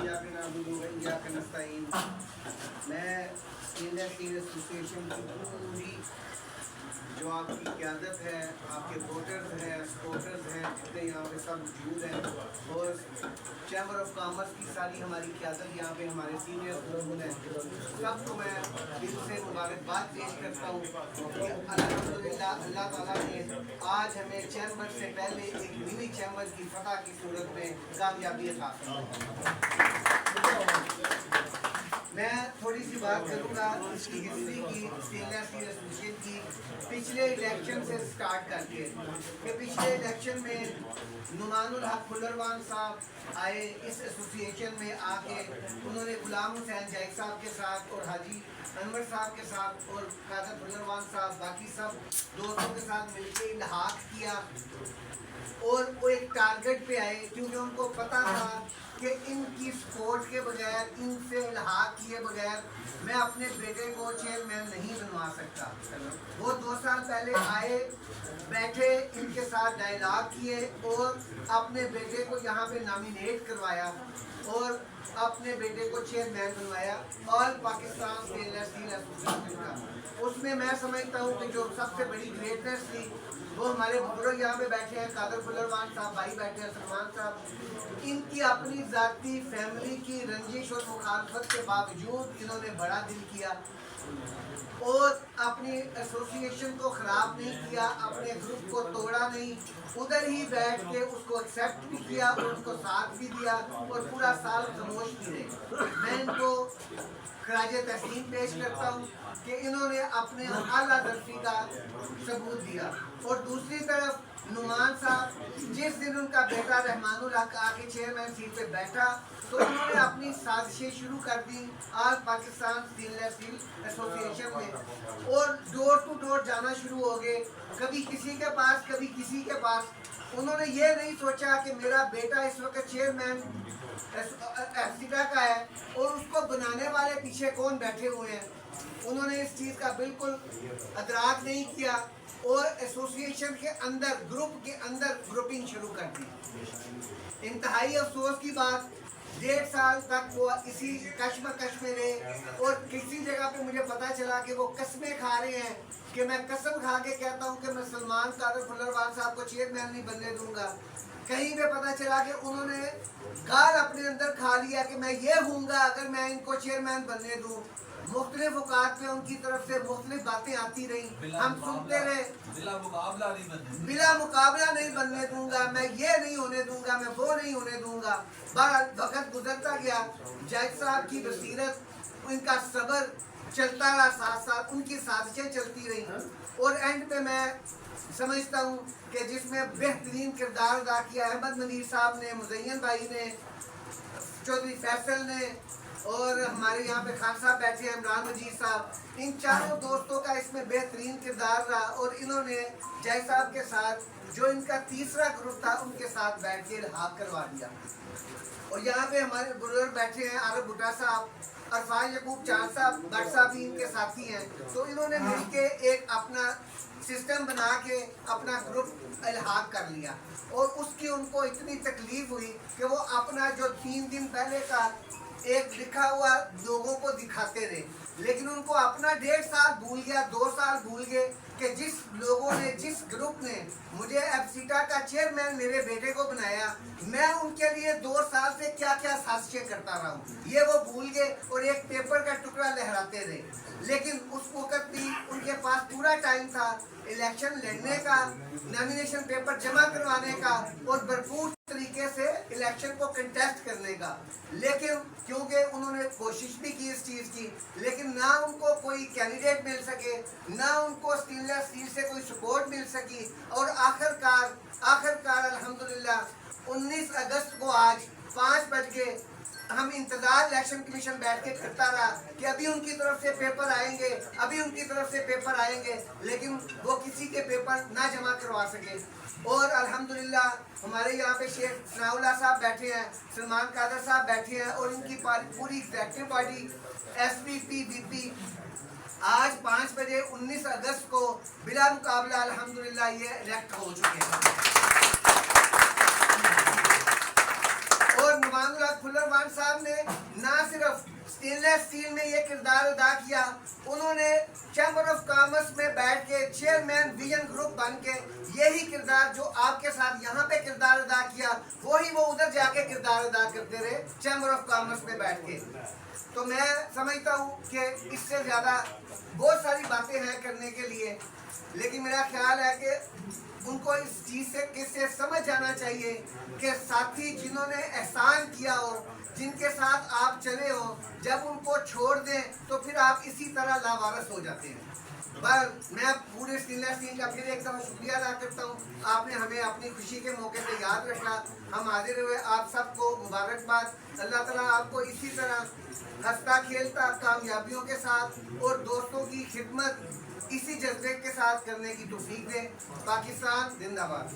इय्याक नअबुदु व इय्याक नस्तईन। मैं Indian steel association की पूरी जो आपकी क़यादत है, आपके वोटर्स हैं, सपोर्टर्स हैं, जितने यहाँ पे सब मौजूद हैं, और चैम्बर ऑफ कॉमर्स की सारी हमारी क़यादत यहाँ पे हमारे सीनियर लोगों हैं, सबको मैं दिल से मुबारकबाद पेश करता हूँ कि अल्हम्दुलिल्लाह अल्लाह ताला ने आज हमें चैम्बर से पहले एक मिनी चैम्बर की फतह की सूरत में कामयाबी अता फरमाई। मैं थोड़ी सी बात करूँगा इसकी हिस्ट्री की, स्टेनलेस स्टील एसोसिएशन की पिछले इलेक्शन से स्टार्ट करके कि पिछले इलेक्शन में नुमानुल हक फुल्लरवान साहब आए इस एसोसिएशन में आके उन्होंने गुलाम हुसैन जैक साहब के साथ और हाजी अनवर साहब के साथ और कादर फुल्लरवान साहब बाकी सब दोस्तों के साथ मिलकर इल्हाक किया और वो एक टारगेट पे आए, क्योंकि उनको पता था कि इनकी सपोर्ट के बगैर, इनसे इल्हाक किए बगैर मैं अपने बेटे को चेयरमैन नहीं बनवा सकता। वो 2 साल पहले आए, बैठे, इनके साथ डायलॉग किए और अपने बेटे को यहाँ पे नॉमिनेट करवाया और अपने बेटे को चेयरमैन बनवाया all Pakistan stainless steel association का। उसमें मैं समझता हूँ कि जो सबसे बड़ी ग्रेटनेस थी वो हमारे बुजुर्ग यहाँ पे बैठे हैं, कादर फुल्लरवान साहब भाई बैठे हैं, सलमान साहब, इनकी अपनी ज़ाती फैमिली की रंजिश और मुखालफत के बावजूद इन्होंने बड़ा दिल किया और अपनी एसोसिएशन को ख़राब नहीं किया, अपने ग्रुप को तोड़ा नहीं, उधर ही बैठ के उसको एक्सेप्ट भी किया और उसको साथ भी दिया और पूरा साल खामोश भी रहे। मैं इनको खराज तहसीन पेश करता हूँ कि इन्होंने अपने आला दर्जी का सबूत दिया। और दूसरी तरफ नुमान साहब, जिस दिन उनका बेटा रहमानुल हक आके चेयरमैन सीट पे बैठा तो उन्होंने अपनी साजिशें शुरू कर the all Pakistan stainless steel association में और डोर टू डोर जाना शुरू हो गए, कभी किसी के पास कभी किसी के पास। उन्होंने ये नहीं सोचा कि मेरा बेटा इस वक्त चेयरमैन एफसीटा का है और उसको बनाने वाले पीछे कौन बैठे हुए हैं। उन्होंने इस चीज़ का बिल्कुल अदराक नहीं किया और एसोसिएशन के अंदर, ग्रुप के अंदर ग्रुपिंग शुरू कर दी। इंतहाई अफसोस की बात, 1.5 साल तक वो इसी कश्मकश में रहे और किसी जगह पे मुझे पता चला कि वो कस्में खा रहे हैं कि मैं कसम खा के कहता हूँ कि मैं सलमान कादर फुल्लरवान साहब को चेयरमैन नहीं बनने दूंगा। कहीं पे पता चला कि उन्होंने गाल अपने अंदर खा लिया कि मैं ये हूँगा अगर मैं इनको चेयरमैन बनने दूँ। मुख्तलिफ औकात पे उनकी तरफ से मुख्तलिफ बातें आती रही, हम सुनते रहे, बिला मुकाबला नहीं बनने दूंगा, मैं ये नहीं होने दूंगा, मैं वो नहीं होने दूंगा। वक्त गुजरता गया, जैक साहब की बसीरत, उनका सब्र चलता रहा, साथ साथ उनकी साजिशें चलती रही और एंड पे मैं समझता हूँ कि जिसमें बेहतरीन किरदार अदा किया अहमद मनीर साहब ने, मुज़य्यन भाई ने, चौधरी फैसल ने और हमारे यहाँ पे खान साहब बैठे हैं, इमरान मजीद साहब, इन चारों दोस्तों का इसमें बेहतरीन किरदार रहा और इन्होंने जय साहब के साथ जो इनका तीसरा ग्रुप था उनके साथ बैठ के इल्हाक करवा दिया। और यहाँ पे हमारे बुजुर्ग बैठे हैं, आरब भुट्टा साहब, अरफाज यकूब चांद साहब, भट्ट साहब भी इनके साथी हैं। तो इन्होंने मिलके एक अपना सिस्टम बना के अपना ग्रुप इल्हाक कर लिया और उसकी उनको इतनी तकलीफ हुई कि वो अपना जो 3 दिन पहले का एक लिखा हुआ लोगों को दिखाते रहे, लेकिन उनको अपना 1.5 साल भूल गया, 2 साल भूल गए कि जिस लोगों ने, जिस ग्रुप ने मुझे एफसीटा का चेयरमैन मेरे बेटे को बनाया, मैं उनके लिए 2 साल से क्या क्या साजिशें करता रहा हूँ, ये वो भूल गए और एक पेपर का टुकड़ा लहराते रहे। लेकिन उस वक्त भी उनके पास पूरा टाइम था इलेक्शन लड़ने का, नॉमिनेशन पेपर जमा करवाने का और भरपूर तरीके से इलेक्शन को कंटेस्ट करने का। लेकिन क्योंकि उन्होंने कोशिश भी की इस चीज़ की, लेकिन ना उनको कोई कैंडिडेट मिल सके, ना उनको स्टेनलेस स्टील से कोई सपोर्ट मिल सकी और आखिरकार अल्हम्दुलिल्लाह 19 अगस्त को आज 5 बज के हम इंतजार इलेक्शन कमीशन बैठ के करता रहा कि अभी उनकी तरफ से पेपर आएंगे, अभी उनकी तरफ से पेपर आएंगे, लेकिन वो किसी के पेपर ना जमा करवा सके। और अल्हम्दुलिल्लाह हमारे यहाँ पे शेख सनाउल्लाह साहब बैठे हैं, सलमान कादर साहब बैठे हैं और इनकी पूरी एग्जेक्टिव पार्टी SPP BP आज 5 बजे 19 अगस्त को बिला मुकाबला अल्हम्दुलिल्लाह ये इलेक्ट हो चुके हैं। और जवान उल हक फुल्लरवान साहब ने ना सिर्फ स्टेनलेस स्टील में ये किरदार अदा किया, उन्होंने चैम्बर ऑफ कॉमर्स में बैठ के चेयरमैन विजन ग्रुप बन के यही किरदार जो आपके साथ यहाँ पे किरदार अदा किया, वही वो उधर जाके किरदार अदा करते रहे चैम्बर ऑफ कॉमर्स में बैठ के। तो मैं समझता हूँ कि इससे ज़्यादा बहुत सारी बातें हैं करने के लिए, लेकिन मेरा ख्याल है कि उनको इस चीज़ से किससे समझ जाना चाहिए कि साथी जिन्होंने एहसान किया हो, जिनके साथ आप चले हो, जब उनको छोड़ दें तो फिर आप इसी तरह लावारस हो जाते हैं। पर मैं पूरे स्टेनलेस स्टील का फिर एक दफ़ा शुक्रिया अदा करता हूँ, आपने हमें अपनी खुशी के मौके पे याद रखा, हम हाजिर हुए। आप सबको मुबारकबाद। अल्लाह ताला आपको इसी तरह हंसता खेलता कामयाबियों के साथ और दोस्तों की खिदमत इसी जज्बे के साथ करने की तौफीक दे। पाकिस्तान जिंदाबाद।